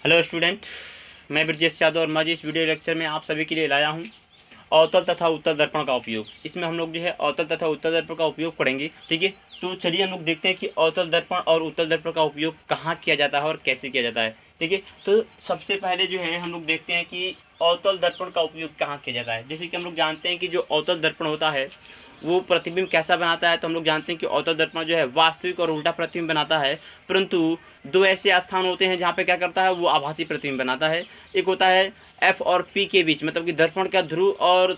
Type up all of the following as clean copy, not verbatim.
Hello student, मैं ब्रजेश यादव और मैं इस वीडियो लेक्चर में आप सभी के लिए लाया हूं अवतल तथा उत्तल दर्पण का उपयोग। इसमें हम लोग जो है अवतल तथा उत्तल दर्पण का उपयोग पढ़ेंगे। ठीक है, तो चलिए हम लोग देखते हैं कि अवतल दर्पण और उत्तल दर्पण का उपयोग कहाँ किया जाता है और कैसे किया जाता है। ठीक है, तो सबसे पहले जो है हम लोग देखते हैं कि अवतल दर्पण का उपयोग कहाँ किया जाता है। जैसे कि हम लोग जानते हैं कि जो अवतल दर्पण होता है वो प्रतिबिंब कैसा बनाता है, तो हम लोग जानते हैं कि अवतल दर्पण जो है वास्तविक और उल्टा प्रतिबिंब बनाता है। परंतु दो ऐसे स्थान होते हैं जहाँ पे क्या करता है, वो आभासी प्रतिबिंब बनाता है। एक होता है एफ और पी के बीच, मतलब कि दर्पण का ध्रुव और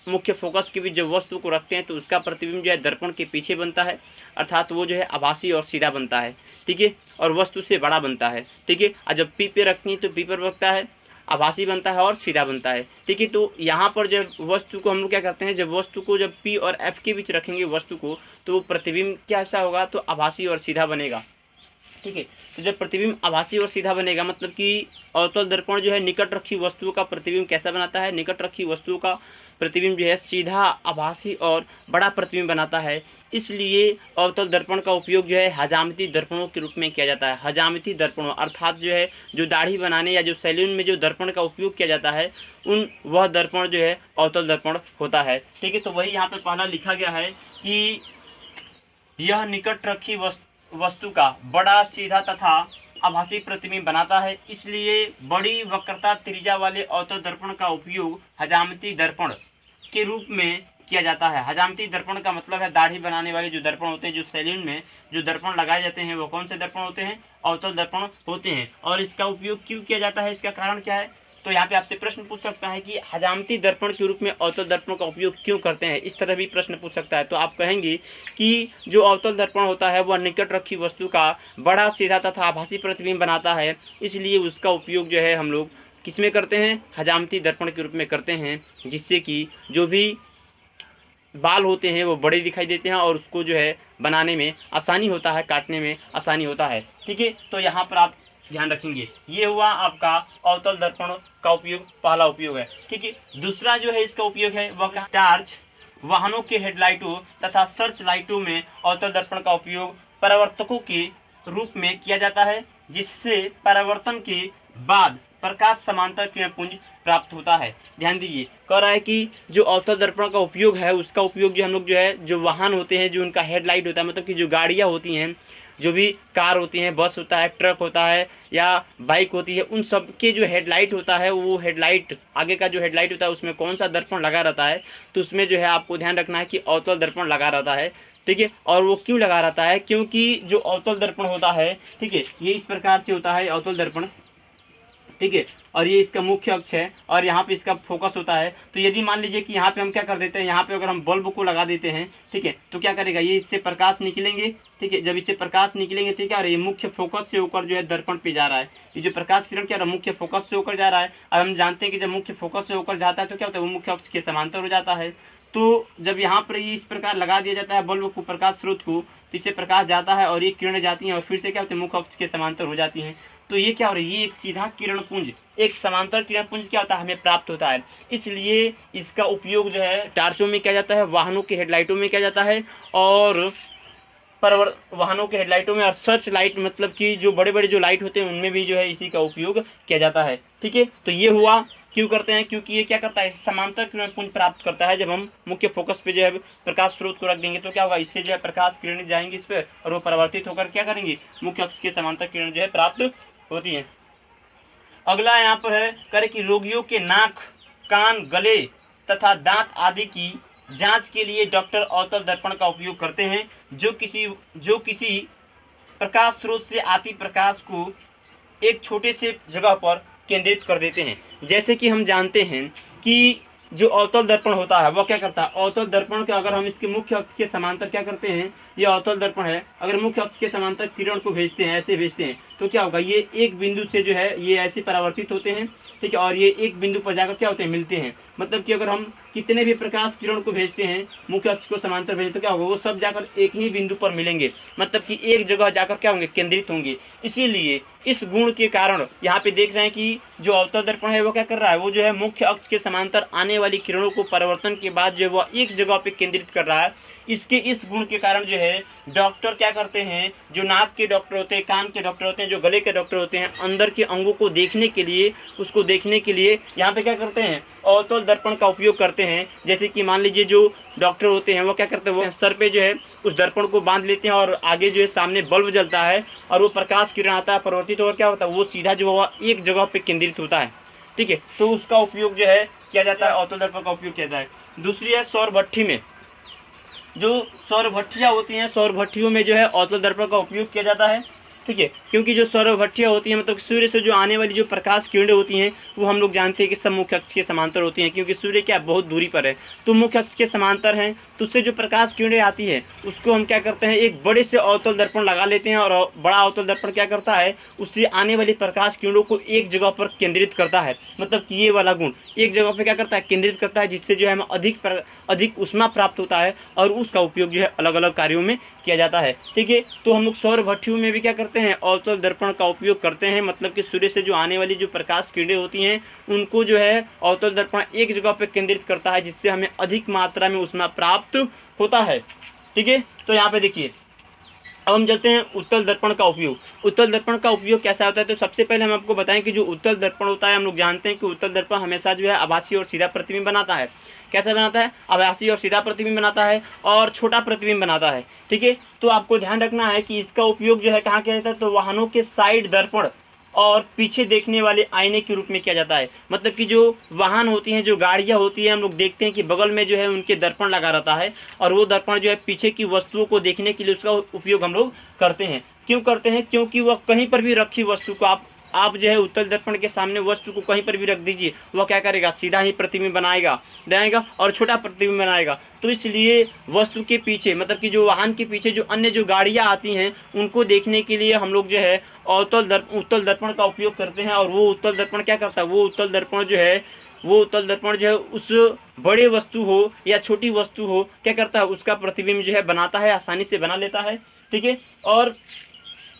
मुख्य फोकस के बीच जब वस्तु को रखते हैं तो उसका प्रतिबिंब जो है दर्पण के पीछे बनता है, अर्थात वो जो है आभासी और सीधा बनता है। ठीक है, और वस्तु से बड़ा बनता है। ठीक है, और जब पी पे रखती है तो पी पर रखता है, आभासी बनता है और सीधा बनता है। ठीक है, तो यहाँ पर जब वस्तु को हम लोग क्या करते हैं, जब वस्तु को जब पी और एफ के बीच रखेंगे वस्तु को, तो प्रतिबिंब कैसा होगा, तो आभासी और सीधा बनेगा। ठीक है, तो जब प्रतिबिंब आभासी और सीधा बनेगा, मतलब कि अवतल दर्पण जो है निकट रखी वस्तुओं का प्रतिबिंब कैसा बनाता है, निकट रखी वस्तुओं का प्रतिबिंब जो है सीधा, आभासी और बड़ा प्रतिबिंब बनाता है। इसलिए अवतल दर्पण का उपयोग जो है हजामती दर्पणों के रूप में किया जाता है। हजामती दर्पणों अर्थात जो है जो दाढ़ी बनाने या जो सैलून में जो दर्पण का उपयोग किया जाता है, वह दर्पण जो है अवतल दर्पण होता है। ठीक है, तो वही यहाँ पे पहला लिखा गया है कि यह निकट रखी वस्तु का बड़ा, सीधा तथा आभासी प्रतिबिंब बनाता है। इसलिए बड़ी वक्रता त्रिज्या वाले अवतल दर्पण का उपयोग हजामती दर्पण के रूप में किया जाता है। हजामती दर्पण का मतलब है दाढ़ी बनाने वाले जो दर्पण होते हैं, जो सैलून में जो दर्पण लगाए जाते हैं, वो कौन से दर्पण होते हैं, अवतल दर्पण होते हैं। और इसका उपयोग क्यों किया जाता है, इसका कारण क्या है, तो यहाँ पे आपसे प्रश्न पूछ सकता है कि हजामती दर्पण के रूप में अवतल दर्पण का उपयोग क्यों करते हैं, इस तरह भी प्रश्न पूछ सकता है। तो आप कहेंगे कि जो अवतल दर्पण होता है वह निकट रखी वस्तु का बड़ा, सीधा तथा आभासी प्रतिबिंब बनाता है। इसलिए उसका उपयोग जो है हम लोग किसमें करते हैं, हजामती दर्पण के रूप में करते हैं, जिससे कि जो भी बाल होते हैं वो बड़े दिखाई देते हैं और उसको जो है बनाने में आसानी होता है, काटने में आसानी होता है। ठीक है, तो यहाँ पर आप ध्यान रखेंगे। ये हुआ आपका अवतल दर्पण का उपयोग, पहला उपयोग है। ठीक है, दूसरा जो है इसका उपयोग है वह टार्च, वाहनों के हेडलाइटों तथा सर्च लाइटों में अवतल दर्पण का उपयोग परावर्तकों के रूप में किया जाता है, जिससे परावर्तन के बाद प्रकाश समांतर किरणपुंज प्राप्त होता है। ध्यान दीजिए, कह रहा है कि जो अवतल दर्पण का उपयोग है उसका उपयोग जो हम लोग जो है जो वाहन होते हैं, जो उनका हेडलाइट होता है, मतलब कि जो गाड़ियाँ होती हैं, जो भी कार होती हैं, बस होता है, ट्रक होता है या बाइक होती है, उन सब के जो हेडलाइट होता है, वो हेडलाइट आगे का जो हेडलाइट होता है उसमें कौन सा दर्पण लगा रहता है, तो उसमें जो है आपको ध्यान रखना है कि अवतल दर्पण लगा रहता है। ठीक है, और वो क्यों लगा रहता है, क्योंकि जो अवतल दर्पण होता है, ठीक है, ये इस प्रकार से होता है अवतल दर्पण। ठीक है, और ये इसका मुख्य अक्ष है और यहाँ पे इसका फोकस होता है। तो यदि मान लीजिए कि यहाँ पे हम क्या कर देते हैं, यहाँ पे अगर हम बल्ब को लगा देते हैं, ठीक है, तो क्या करेगा, ये इससे प्रकाश निकलेंगे। ठीक है, जब इससे प्रकाश निकलेंगे, ठीक है, और ये मुख्य फोकस से होकर जो है दर्पण पे जा रहा है। ये जो प्रकाश किरण क्या मुख्य फोकस से होकर जा रहा है। अब हम जानते हैं कि जब मुख्य फोकस से होकर जाता है तो क्या होता है, वो मुख्य अक्ष के समांतर हो जाता है। तो जब यहाँ पर ये इस प्रकार लगा दिया जाता है बल्ब को, प्रकाश स्रोत को, तो इससे प्रकाश जाता है और ये किरण जाती हैं और फिर से क्या होते हैं, मुख्य अक्ष के समांतर हो जाती हैं। तो ये क्या हो रहा है, ये एक सीधा किरण पुंज, एक समांतर किरण पुंज क्या होता है, हमें प्राप्त होता है। इसलिए इसका उपयोग जो है टार्चों में किया जाता है, वाहनों के हेडलाइटों में किया जाता है, और वाहनों के हेडलाइटों में, और सर्च लाइट मतलब कि जो बड़े बड़े जो लाइट होते हैं उनमें भी जो है इसी का उपयोग किया जाता है। ठीक है, तो ये हुआ क्यों करते हैं, क्योंकि ये क्या करता है, समांतर किरण पुंज प्राप्त करता है। जब हम मुख्य फोकस पे जो है प्रकाश स्रोत को रख देंगे तो क्या होगा, इससे जो है प्रकाश किरणें जाएंगी इस पर और वो परावर्तित होकर क्या करेंगी, मुख्य अक्ष के समांतर किरण जो है प्राप्त होती है। अगला यहाँ पर है करे कि रोगियों के नाक, कान, गले तथा दांत आदि की जांच के लिए डॉक्टर अवतल दर्पण का उपयोग करते हैं, जो किसी प्रकाश स्रोत से आती प्रकाश को एक छोटे से जगह पर केंद्रित कर देते हैं। जैसे कि हम जानते हैं कि जो अवतल दर्पण होता है वह क्या करता है, अवतल दर्पण के अगर हम इसके मुख्य अक्ष के समांतर क्या करते हैं, ये अवतल दर्पण है, अगर मुख्य अक्ष के समांतर किरण को भेजते हैं, ऐसे भेजते हैं, तो क्या होगा, ये एक बिंदु से जो है ये ऐसे परावर्तित होते हैं। ठीक है, और ये एक बिंदु पर जाकर क्या होते हैं, मिलते हैं। मतलब कि अगर हम कितने भी प्रकाश किरण को भेजते हैं, मुख्य अक्ष को समांतर भेजते तो क्या होगा, वो सब जाकर एक ही बिंदु पर मिलेंगे, मतलब कि एक जगह जाकर क्या होंगे, केंद्रित होंगे। इसीलिए इस गुण के कारण यहाँ पे देख रहे हैं कि जो अवतल दर्पण है वो क्या कर रहा है, वो जो है मुख्य अक्ष के समांतर आने वाली किरणों को परावर्तन के बाद जो है वो एक जगह पे केंद्रित कर रहा है। इसके इस गुण के कारण जो है डॉक्टर क्या करते हैं, जो नाक के डॉक्टर होते हैं, कान के डॉक्टर होते हैं, जो गले के डॉक्टर होते हैं, अंदर के अंगों को देखने के लिए, उसको देखने के लिए यहाँ पे क्या करते हैं, अवतल दर्पण का उपयोग करते हैं। जैसे कि मान लीजिए जो डॉक्टर होते हैं वो क्या करते हैं, वो सर पे जो है उस दर्पण को बांध लेते हैं और आगे जो है सामने बल्ब जलता है और वो प्रकाश किरण आता है परावर्तित और क्या होता है, वो सीधा जो है एक जगह पे केंद्रित होता है। ठीक है, तो उसका उपयोग जो है किया जाता है, अवतल दर्पण का उपयोग किया जाता है। दूसरी है सौर भट्ठी में, जो सौर भट्टियाँ होती हैं, सौर भट्टियों में जो है अवतल दर्पण का उपयोग किया जाता है। ठीक है, क्योंकि जो सौर भट्टियाँ होती हैं, मतलब सूर्य से जो आने वाली जो प्रकाश किरणें होती हैं वो हम लोग जानते हैं कि सब मुख्य अक्ष के समांतर होती हैं, क्योंकि सूर्य क्या बहुत दूरी पर है, तो मुख्य अक्ष के समांतर हैं, तो उससे जो प्रकाश किरणें आती है उसको हम क्या करते हैं, एक बड़े से अवतल दर्पण लगा लेते हैं और बड़ा अवतल दर्पण क्या करता है, उससे आने वाली प्रकाश किरणों को एक जगह पर केंद्रित करता है। मतलब कि ये वाला गुण एक जगह पर क्या करता है, केंद्रित करता है, जिससे जो है हमें अधिक ऊष्मा प्राप्त होता है और उसका उपयोग जो है अलग अलग कार्यों में किया जाता है। ठीक है, तो हम लोग सौर भट्टियों में भी क्या करते हैं, अवतल दर्पण का उपयोग करते हैं। मतलब कि सूर्य से जो आने वाली जो प्रकाश किरणें होती हैं उनको जो है अवतल दर्पण एक जगह पर केंद्रित करता है, जिससे हमें अधिक मात्रा में ऊष्मा प्राप्त होता है। ठीक है, तो यहाँ पे देखिए अब हम चलते हैं उत्तल दर्पण का उपयोग। उत्तल दर्पण का उपयोग कैसा होता है, तो सबसे पहले हम आपको बताएं कि जो उत्तल दर्पण होता है, हम लोग जानते हैं कि उत्तल दर्पण हमेशा जो है आभासी और सीधा प्रतिबिंब बनाता है। कैसा बनाता है, आभासी और सीधा प्रतिबिंब बनाता है और छोटा प्रतिबिंब बनाता है। ठीक है, तो आपको ध्यान रखना है कि इसका उपयोग जो है कहाँ किया जाता है, तो वाहनों के साइड दर्पण और पीछे देखने वाले आईने के रूप में किया जाता है। मतलब कि जो वाहन होती हैं, जो गाड़ियाँ होती हैं, हम लोग देखते हैं कि बगल में जो है उनके दर्पण लगा रहता है और वो दर्पण जो है पीछे की वस्तुओं को देखने के लिए उसका उपयोग हम लोग करते हैं। क्यों करते हैं, क्योंकि वह कहीं पर भी रखी वस्तु को आप जो है उत्तल दर्पण के सामने वस्तु को कहीं पर भी रख दीजिए, वह क्या करेगा, सीधा ही प्रतिबिंब बनाएगा और छोटा प्रतिबिंब बनाएगा। तो इसलिए वस्तु के पीछे, मतलब कि जो वाहन के पीछे जो अन्य जो गाड़ियाँ आती हैं उनको देखने के लिए हम लोग जो है उत्तल दर्पण का उपयोग करते हैं। और वो उत्तल दर्पण क्या करता है, वो उत्तल दर्पण जो है उस बड़े वस्तु हो या छोटी वस्तु हो, क्या करता है, उसका प्रतिबिंब जो है बनाता है, आसानी से बना लेता है। ठीक है, और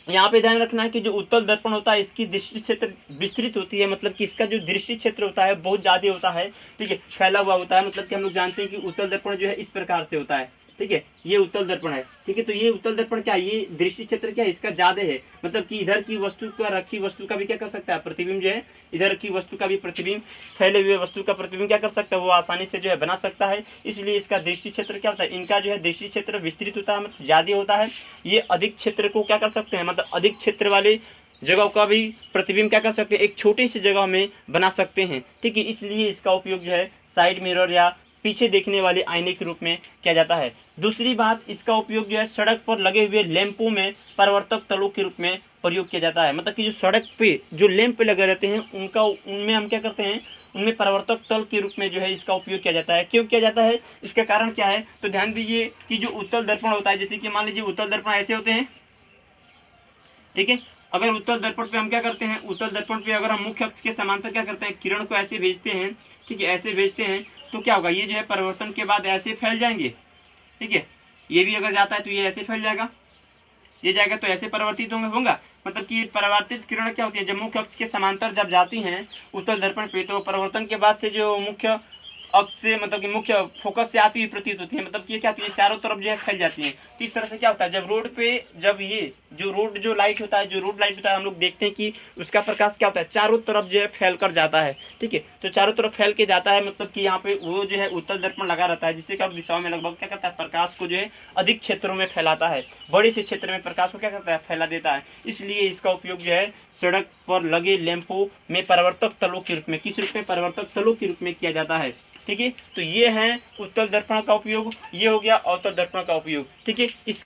यहाँ पे ध्यान रखना है कि जो उत्तल दर्पण होता है इसकी दृष्टि क्षेत्र विस्तृत होती है, मतलब कि इसका जो दृष्टि क्षेत्र होता है बहुत ज़्यादा होता है। ठीक है, फैला हुआ होता है। मतलब कि हम लोग जानते हैं कि उत्तल दर्पण जो है इस प्रकार से होता है। ठीक है, ये उत्तल दर्पण है। ठीक है, तो ये उत्तल दर्पण क्या है, ये दृष्टि क्षेत्र क्या है, इसका ज्यादा है। मतलब कि इधर की वस्तु का, रखी वस्तु का भी क्या कर सकता है, प्रतिबिंब जो है, इधर की वस्तु का भी प्रतिबिंब, फैले हुए वस्तु का प्रतिबिंब क्या कर सकता है, वो आसानी से जो है बना सकता है। इसलिए इसका दृष्टि क्षेत्र क्या होता है, इनका जो है दृष्टि क्षेत्र विस्तृत होता है, मतलब ज्यादा होता है। ये अधिक क्षेत्र को क्या कर सकते हैं, मतलब अधिक क्षेत्र वाले जगह का भी प्रतिबिंब क्या कर सकते हैं, एक छोटी सी जगह में बना सकते हैं। ठीक है, इसलिए इसका उपयोग जो है साइड मिरर या पीछे देखने वाले आईने के रूप में किया जाता है। दूसरी बात, इसका उपयोग जो है सड़क पर लगे हुए लैंपों में परावर्तक तलों के रूप में प्रयोग किया जाता है। मतलब कि जो सड़क पे जो लैंप लगे रहते हैं उनमें हम क्या करते हैं, उनमें परावर्तक तल के रूप में जो है इसका उपयोग किया जाता है। क्यों किया जाता है, इसका कारण क्या है, तो ध्यान दीजिए कि जो उत्तल दर्पण होता है, जैसे कि मान लीजिए उत्तल दर्पण ऐसे होते हैं। ठीक है, अगर उत्तल दर्पण पे हम क्या करते हैं, उत्तल दर्पण पे अगर हम मुख्य अक्ष के समांतर क्या करते हैं, किरण को ऐसे भेजते हैं। ठीक है, ऐसे भेजते हैं तो क्या होगा, ये जो है परिवर्तन के बाद ऐसे फैल जाएंगे। ठीक है, ये भी अगर जाता है तो ये ऐसे फैल जाएगा, ये जाएगा तो ऐसे परिवर्तित होगा। मतलब कि परावर्तित किरण क्या होती है, जब मुख्य अक्ष के समांतर जब जाती हैं उत्तल दर्पण पे, तो परिवर्तन के बाद से जो मुख्य अक्ष से, मतलब कि मुख्य फोकस से आती हुई प्रतीत होती है। मतलब कि ये क्या होती है, चारों तरफ जो है फैल जाती है। तो इस तरह से क्या होता है, जब रोड पे, जब ये जो रोड जो लाइट होता है, जो रोड लाइट होता है, हम लोग देखते हैं कि उसका प्रकाश क्या होता है, चारों तरफ जो है फैल कर जाता है। ठीक है, तो चारों तरफ फैल के जाता है, मतलब कि यहाँ पे वो जो है उत्तल दर्पण लगा रहता है, जिससे कि दिशाओं में लगभग क्या करता है, प्रकाश को जो है अधिक क्षेत्रों में फैलाता है, बड़े से क्षेत्र में प्रकाश को क्या करता है, फैला देता है। इसलिए इसका उपयोग जो है सड़क पर लगे लैंपों में परावर्तक तलों के रूप में, किस रूप में, परावर्तक तलों के रूप में किया जाता है। ठीक है, तो ये है उत्तल दर्पण का उपयोग, ये हो गया अवतल दर्पण का उपयोग। ठीक है, इस